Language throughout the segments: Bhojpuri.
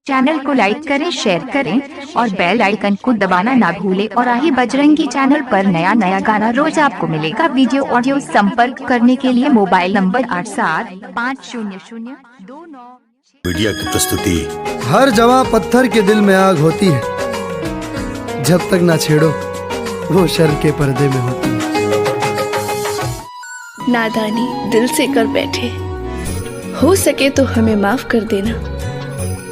चैनल को लाइक करें, शेयर करें और बेल आइकन को दबाना ना भूलें। और आही बजरंगी चैनल पर नया गाना रोज आपको मिलेगा। वीडियो ऑडियो संपर्क करने के लिए मोबाइल नंबर 87500296। मीडिया की प्रस्तुति। हर जवां पत्थर के दिल में आग होती है, जब तक ना छेड़ो वो शर्म के पर्दे में होती है। नादानी दिल से कर बैठे, हो सके तो हमें माफ कर देना।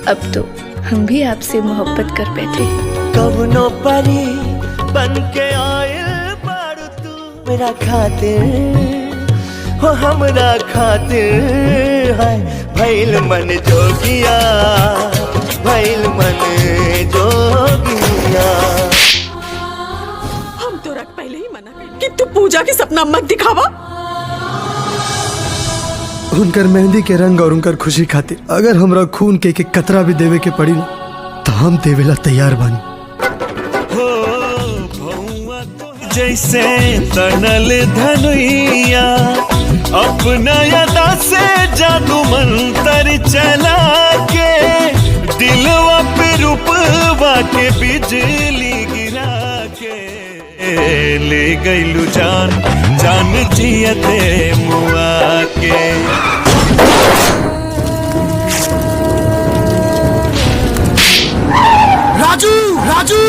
अब तो हम भी आपसे मोहब्बत कर बैठे। कवनो परी बन के आए बारू तू मेरा खातिर हो, हमरा खातिर है भइल मन जोगिया, भइल मन जोगिया। हम तो रख पहले ही मना कि तू पूजा के सपना मत दिखावा। उनकर मेहंदी के रंग और उनकर खुशी खातिर अगर हमरा खून के कतरा भी देवे के पड़ी ना, तो हम देवेला तैयार बानी। हो भौवा तो जैसे तनल धनुइया, अपना अदा से जादू मंतर चला के दिलवा पे रूपवा के बिजली गिरा के ले गईलू जान, जान जियते मुआ के। राजू राजू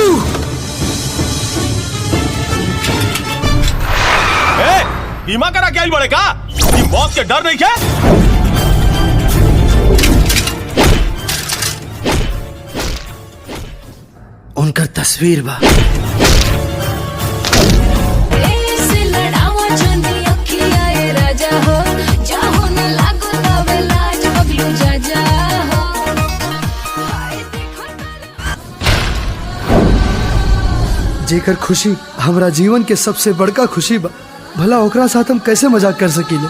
बीमा करा क्या बड़े का मौत के डर नहीं क्या? उनकर तस्वीर बा। जेकर खुशी हमरा जीवन के सबसे बड़का खुशी बा, भला ओकरा साथ हम कैसे मजाक कर सकीले।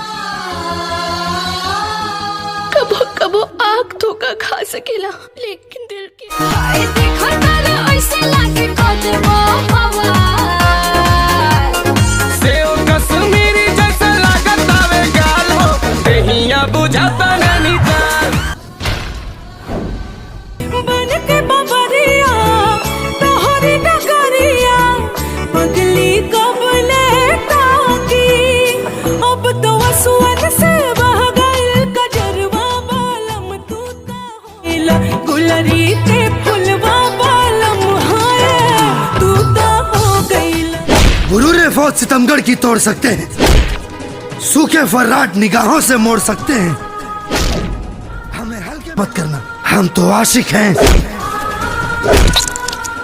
कबो कबो आँख धोखा खा सकेला, लेकिन दिल के कश्मीरी जैसा लागत आवे गाल हो, देहिया बुझाता नहीं जान। बन के बबरिया तोहरी डगरिया पगली कबले ताकी, अब तो वसुअन से बह गइल कजरवा बालम तू ता होइला, गुलरी ते फुलवा बालम हाय तू ता हो गइला। गुरूरे फौज सितमगढ़ की तोड़ सकते हैं, सूखे फर्राट निगाहों से मोड़ सकते हैं। हमें हल्के मत करना, हम तो आशिक हैं।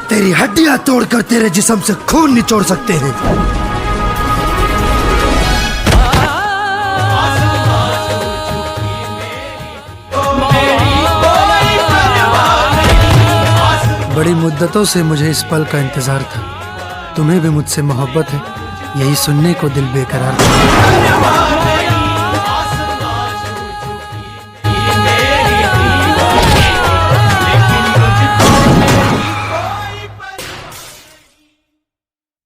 तेरी हड्डियां तोड़कर तेरे जिस्म से खून निचोड़ सकते हैं। बड़ी मुद्दतों से मुझे इस पल का इंतजार था। तुम्हें भी मुझसे मोहब्बत है, यही सुनने को दिल बेकरार था।